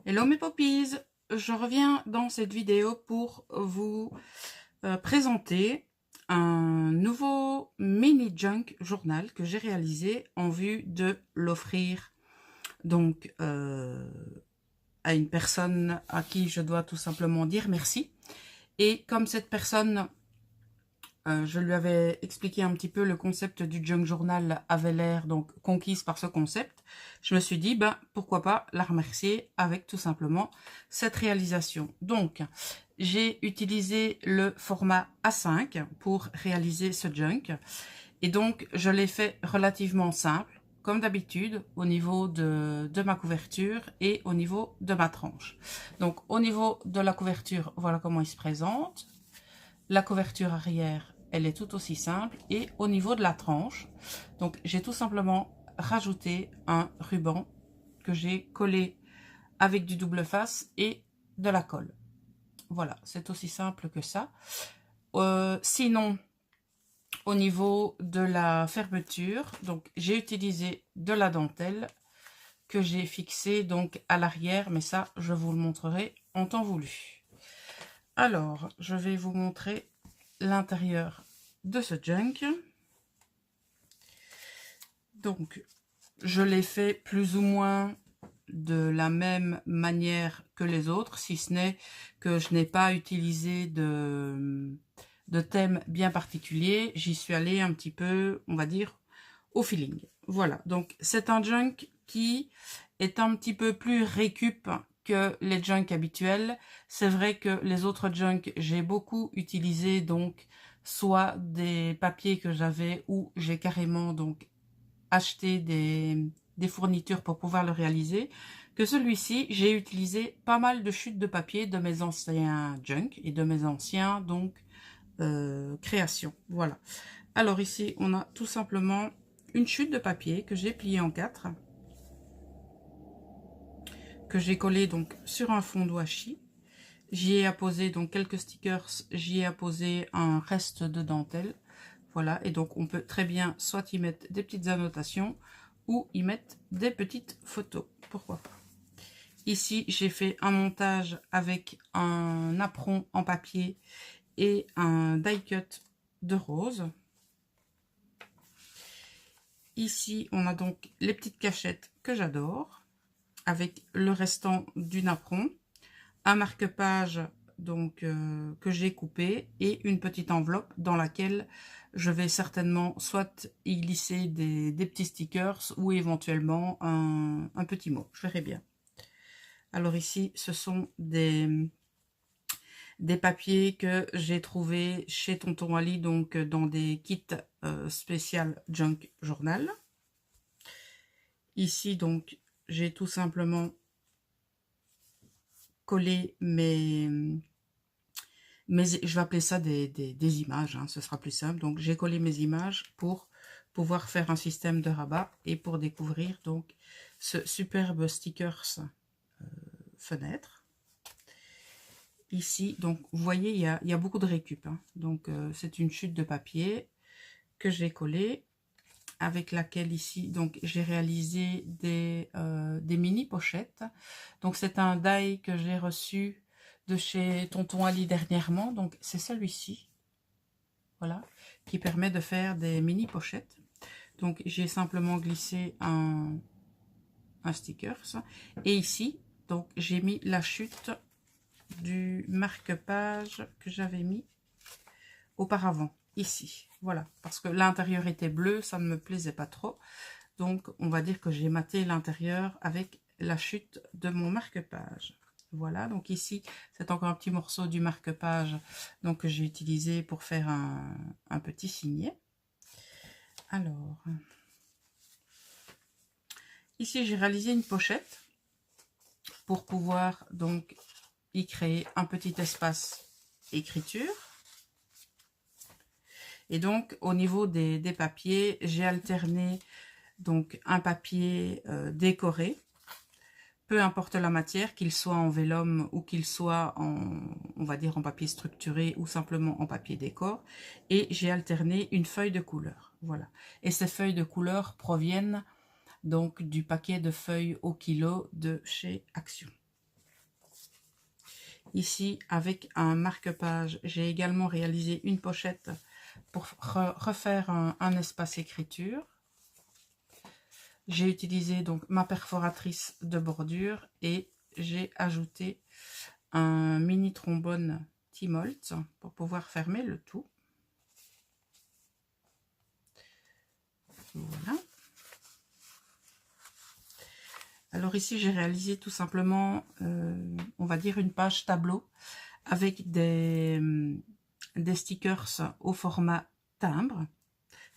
Hello mes poppies, je reviens dans cette vidéo pour vous présenter un nouveau mini junk journal que j'ai réalisé en vue de l'offrir donc à une personne à qui je dois tout simplement dire merci. Et comme cette personne, je lui avais expliqué un petit peu le concept du junk journal avait l'air donc conquise par ce concept. Je me suis dit, ben, pourquoi pas la remercier avec tout simplement cette réalisation. Donc, j'ai utilisé le format A5 pour réaliser ce junk. Et donc, je l'ai fait relativement simple, comme d'habitude, au niveau de ma couverture et au niveau de ma tranche. Donc, au niveau de la couverture, voilà comment il se présente. La couverture arrière, elle est tout aussi simple. Et au niveau de la tranche, donc j'ai tout simplement rajouté un ruban que j'ai collé avec du double face et de la colle. Voilà, c'est aussi simple que ça. Sinon, au niveau de la fermeture, donc j'ai utilisé de la dentelle que j'ai fixée donc à l'arrière, mais ça, je vous le montrerai en temps voulu. Alors, je vais vous montrer l'intérieur de ce junk. Donc, je l'ai fait plus ou moins de la même manière que les autres, si ce n'est que je n'ai pas utilisé de thème bien particulier. J'y suis allée un petit peu, on va dire, au feeling. Voilà, donc c'est un junk qui est un petit peu plus récup que les junks habituels. C'est vrai que les autres junks, j'ai beaucoup utilisé donc soit des papiers que j'avais ou j'ai carrément donc acheté des fournitures pour pouvoir le réaliser. Que celui-ci, j'ai utilisé pas mal de chutes de papier de mes anciens junk et de mes anciens donc créations. Voilà. Alors ici, on a tout simplement une chute de papier que j'ai pliée en 4, que j'ai collé donc sur un fond de washi. J'y ai apposé donc quelques stickers, j'y ai apposé un reste de dentelle. Voilà, et donc on peut très bien soit y mettre des petites annotations ou y mettre des petites photos, pourquoi pas. Ici, j'ai fait un montage avec un apron en papier et un die cut de rose. Ici, on a donc les petites cachettes que j'adore, avec le restant du napperon, un marque-page donc que j'ai coupé et une petite enveloppe dans laquelle je vais certainement soit y glisser des petits stickers ou éventuellement un petit mot. Je verrai bien. Alors ici, ce sont des papiers que j'ai trouvés chez Tonton Ali, donc dans des kits spécial Junk Journal. Ici, donc, j'ai tout simplement collé je vais appeler ça des images, hein, ce sera plus simple. Donc, j'ai collé mes images pour pouvoir faire un système de rabat et pour découvrir donc ce superbe stickers fenêtre. Ici, donc, vous voyez, il y a beaucoup de récup. Hein. Donc, c'est une chute de papier que j'ai collée, avec laquelle ici, donc, j'ai réalisé des mini pochettes. Donc, c'est un die que j'ai reçu de chez Tonton Ali dernièrement. Donc, c'est celui-ci. Voilà, qui permet de faire des mini pochettes. Donc, j'ai simplement glissé un sticker. Et ici, donc, j'ai mis la chute du marque-page que j'avais mis auparavant, ici. Voilà, parce que l'intérieur était bleu, ça ne me plaisait pas trop. Donc, on va dire que j'ai maté l'intérieur avec la chute de mon marque-page. Voilà, donc ici, c'est encore un petit morceau du marque-page que j'ai utilisé pour faire un petit signet. Alors, ici, j'ai réalisé une pochette pour pouvoir donc y créer un petit espace écriture. Et donc, au niveau des papiers, j'ai alterné donc un papier décoré, peu importe la matière, qu'il soit en vélum ou qu'il soit en, on va dire, en papier structuré ou simplement en papier décor. Et j'ai alterné une feuille de couleur. Voilà. Et ces feuilles de couleur proviennent donc du paquet de feuilles au kilo de chez Action. Ici, avec un marque-page, j'ai également réalisé une pochette pour refaire un espace écriture. J'ai utilisé donc ma perforatrice de bordure et j'ai ajouté un mini trombone T-Molt pour pouvoir fermer le tout. Voilà. Alors ici, j'ai réalisé tout simplement, on va dire, une page tableau avec des stickers au format timbre.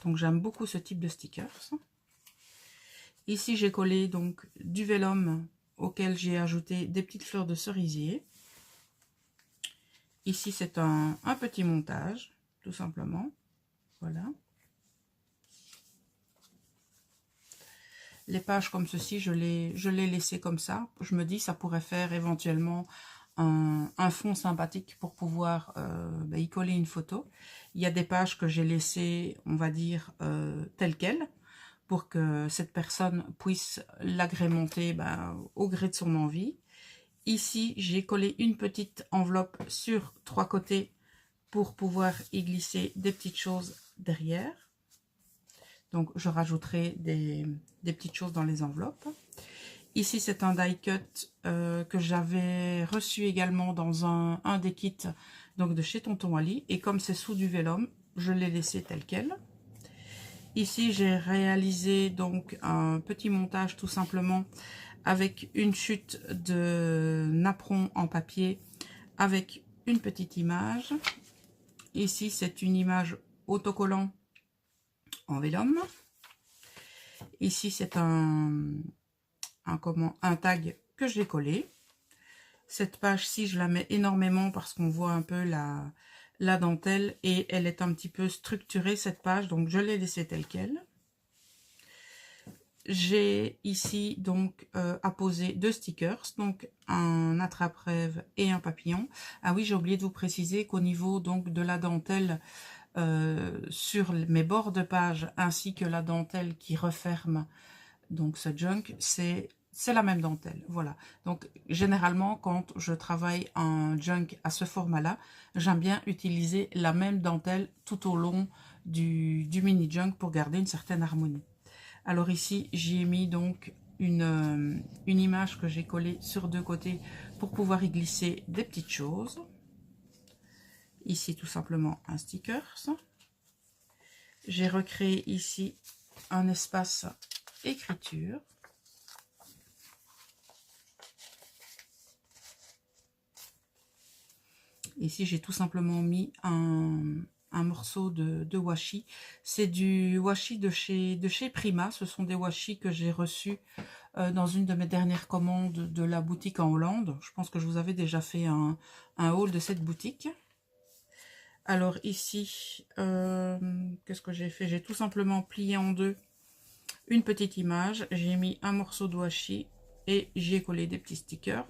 Donc j'aime beaucoup ce type de stickers. Ici, j'ai collé donc du vélum auquel j'ai ajouté des petites fleurs de cerisier. Ici, c'est un petit montage, tout simplement. Voilà. Les pages comme ceci, je l'ai laissé comme ça. Je me dis, ça pourrait faire éventuellement un fond sympathique pour pouvoir y coller une photo. Il y a des pages que j'ai laissées, on va dire, telles quelles, pour que cette personne puisse l'agrémenter au gré de son envie. Ici, j'ai collé une petite enveloppe sur 3 côtés pour pouvoir y glisser des petites choses derrière. Donc, je rajouterai des petites choses dans les enveloppes. Ici, c'est un die cut que j'avais reçu également dans un des kits donc de chez Tonton Wally. Et comme c'est sous du vélum, je l'ai laissé tel quel. Ici, j'ai réalisé donc un petit montage tout simplement avec une chute de napperon en papier avec une petite image. Ici, c'est une image autocollant en vélum. Ici, c'est un tag que j'ai collé. Cette page-ci, je la mets énormément parce qu'on voit un peu la dentelle et elle est un petit peu structurée, cette page, donc je l'ai laissée telle quelle. J'ai ici donc apposé 2 stickers, donc un attrape-rêve et un papillon. Ah oui, j'ai oublié de vous préciser qu'au niveau donc de la dentelle sur mes bords de page ainsi que la dentelle qui referme donc ce junk, c'est la même dentelle. Voilà. Donc généralement quand je travaille un junk à ce format-là, j'aime bien utiliser la même dentelle tout au long du mini junk pour garder une certaine harmonie. Alors ici, j'y ai mis donc une image que j'ai collée sur 2 côtés pour pouvoir y glisser des petites choses. Ici, tout simplement, un sticker. J'ai recréé ici un espace écriture. Ici, j'ai tout simplement mis un morceau de washi. C'est du washi de chez Prima. Ce sont des washi que j'ai reçus dans une de mes dernières commandes de la boutique en Hollande. Je pense que je vous avais déjà fait un haul de cette boutique. Alors ici, qu'est-ce que j'ai fait? J'ai tout simplement plié en deux une petite image. J'ai mis un morceau de washi et j'ai collé des petits stickers.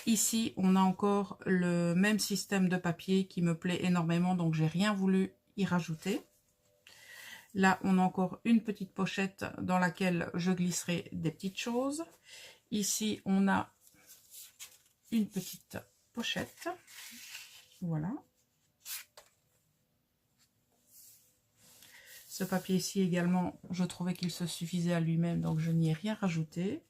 Ici, on a encore le même système de papier qui me plaît énormément, donc j'ai rien voulu y rajouter. Là, on a encore une petite pochette dans laquelle je glisserai des petites choses. Ici, on a une petite pochette. Voilà. Ce papier-ci également, je trouvais qu'il se suffisait à lui-même, donc je n'y ai rien rajouté.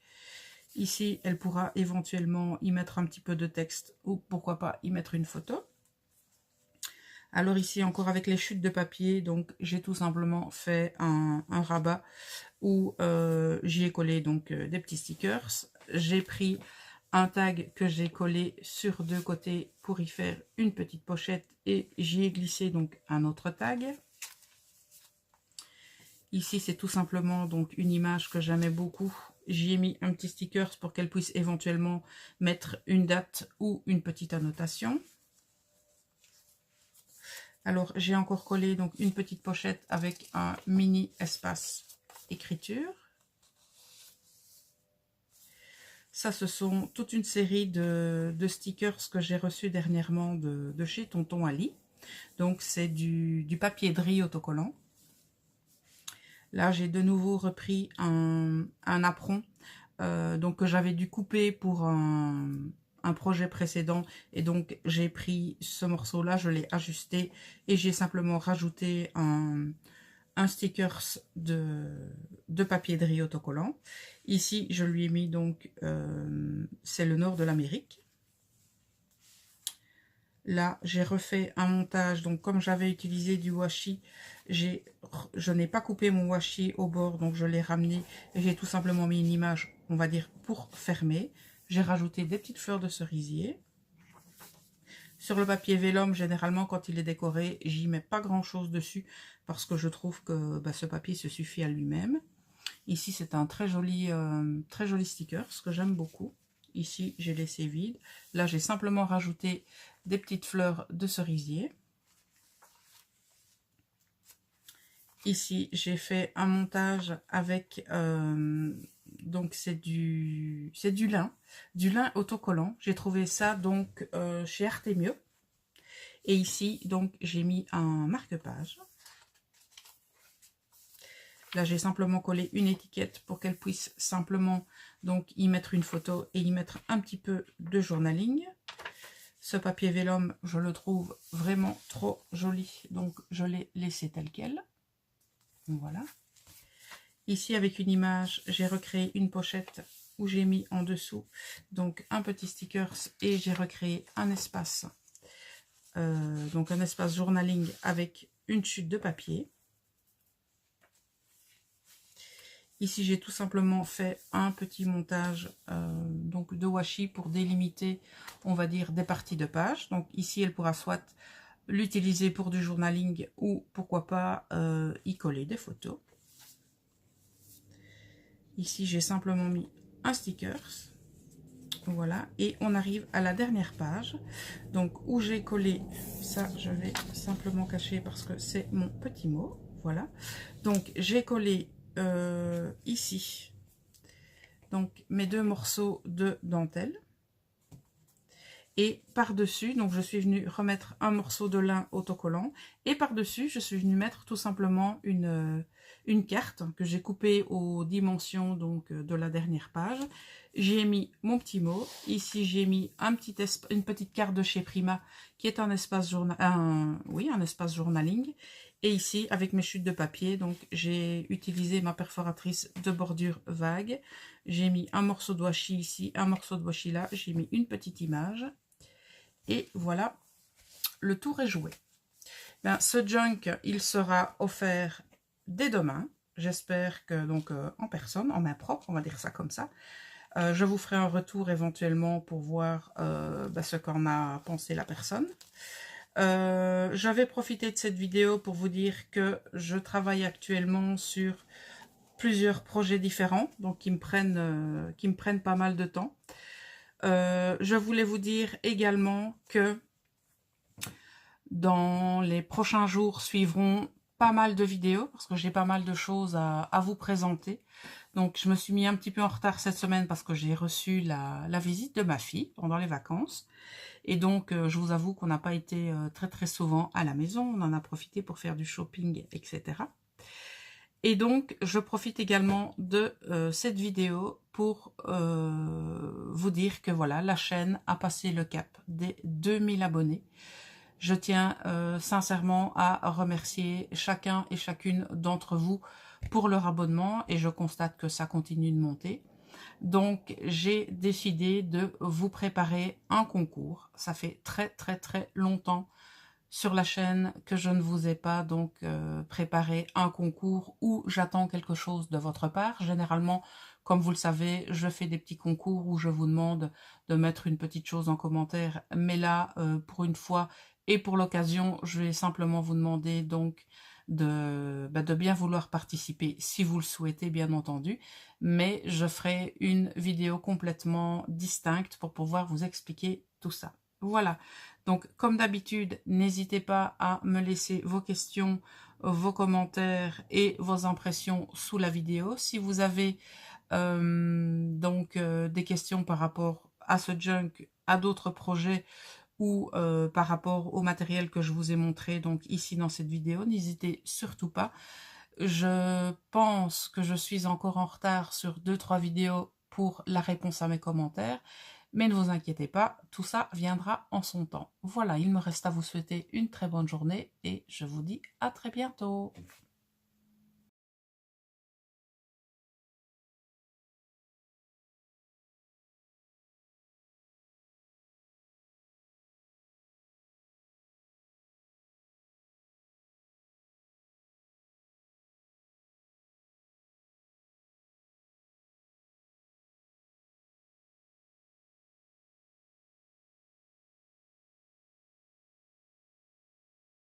Ici, elle pourra éventuellement y mettre un petit peu de texte ou pourquoi pas y mettre une photo. Alors ici, encore avec les chutes de papier, donc j'ai tout simplement fait un rabat où j'y ai collé donc des petits stickers. J'ai pris un tag que j'ai collé sur 2 côtés pour y faire une petite pochette et j'y ai glissé donc un autre tag. Ici, c'est tout simplement donc une image que j'aimais beaucoup. J'y ai mis un petit sticker pour qu'elle puisse éventuellement mettre une date ou une petite annotation. Alors, j'ai encore collé donc une petite pochette avec un mini espace écriture. Ça, ce sont toute une série de stickers que j'ai reçus dernièrement de chez Tonton Ali. Donc, c'est du papier de riz autocollant. Là, j'ai de nouveau repris un apron donc que j'avais dû couper pour un un projet précédent et donc j'ai pris ce morceau-là, je l'ai ajusté et j'ai simplement rajouté un stickers de papier de riz autocollant. Ici, je lui ai mis donc, c'est le nord de l'Amérique. Là, j'ai refait un montage, donc comme j'avais utilisé du washi, je n'ai pas coupé mon washi au bord, donc je l'ai ramené et j'ai tout simplement mis une image, on va dire, pour fermer. J'ai rajouté des petites fleurs de cerisier. Sur le papier vélum, généralement, quand il est décoré, j'y mets pas grand-chose dessus parce que je trouve que ce papier se suffit à lui-même. Ici, c'est un très joli sticker, ce que j'aime beaucoup. Ici, j'ai laissé vide. Là, j'ai simplement rajouté des petites fleurs de cerisier. Ici, j'ai fait un montage avec, donc c'est du lin autocollant. J'ai trouvé ça donc chez Artemio. Et ici, donc, j'ai mis un marque-page. Là, j'ai simplement collé une étiquette pour qu'elle puisse simplement donc y mettre une photo et y mettre un petit peu de journaling. Ce papier vélum, je le trouve vraiment trop joli, donc je l'ai laissé tel quel. Voilà. Ici, avec une image, j'ai recréé une pochette où j'ai mis en dessous donc un petit sticker et j'ai recréé un espace, donc un espace journaling avec une chute de papier. Ici, j'ai tout simplement fait un petit montage donc de washi pour délimiter, on va dire, des parties de page. Donc ici, elle pourra soit l'utiliser pour du journaling ou pourquoi pas y coller des photos. Ici, j'ai simplement mis un sticker. Voilà, et on arrive à la dernière page, donc où j'ai collé, ça je vais simplement cacher parce que c'est mon petit mot, voilà. Donc j'ai collé ici, donc mes deux morceaux de dentelle. Et par-dessus, donc je suis venue remettre un morceau de lin autocollant. Et par-dessus, je suis venue mettre tout simplement une carte que j'ai coupée aux dimensions donc, de la dernière page. J'ai mis mon petit mot. Ici, j'ai mis une petite carte de chez Prima qui est un espace, un espace journaling. Et ici, avec mes chutes de papier, donc j'ai utilisé ma perforatrice de bordure vague. J'ai mis un morceau de washi ici, un morceau de washi là. J'ai mis une petite image. Et voilà, le tour est joué. Ben, ce junk, il sera offert dès demain. J'espère que, donc, en personne, en main propre, on va dire ça comme ça. Je vous ferai un retour éventuellement pour voir ce qu'en a pensé la personne. Je vais profiter de cette vidéo pour vous dire que je travaille actuellement sur plusieurs projets différents, donc qui me prennent pas mal de temps. Je voulais vous dire également que dans les prochains jours suivront pas mal de vidéos parce que j'ai pas mal de choses à vous présenter. Donc je me suis mis un petit peu en retard cette semaine parce que j'ai reçu la visite de ma fille pendant les vacances. Et donc je vous avoue qu'on n'a pas été très souvent à la maison. On en a profité pour faire du shopping, etc. Et donc, je profite également de cette vidéo pour vous dire que voilà, la chaîne a passé le cap des 2000 abonnés. Je tiens sincèrement à remercier chacun et chacune d'entre vous pour leur abonnement et je constate que ça continue de monter. Donc, j'ai décidé de vous préparer un concours. Ça fait très longtemps sur la chaîne que je ne vous ai pas donc préparé un concours où j'attends quelque chose de votre part. Généralement, comme vous le savez, je fais des petits concours où je vous demande de mettre une petite chose en commentaire. Mais là, pour une fois et pour l'occasion, je vais simplement vous demander donc de bien vouloir participer si vous le souhaitez, bien entendu. Mais je ferai une vidéo complètement distincte pour pouvoir vous expliquer tout ça. Voilà. Donc, comme d'habitude, n'hésitez pas à me laisser vos questions, vos commentaires et vos impressions sous la vidéo. Si vous avez des questions par rapport à ce junk, à d'autres projets ou par rapport au matériel que je vous ai montré donc ici dans cette vidéo, n'hésitez surtout pas. Je pense que je suis encore en retard sur 2-3 vidéos pour la réponse à mes commentaires. Mais ne vous inquiétez pas, tout ça viendra en son temps. Voilà, il me reste à vous souhaiter une très bonne journée et je vous dis à très bientôt.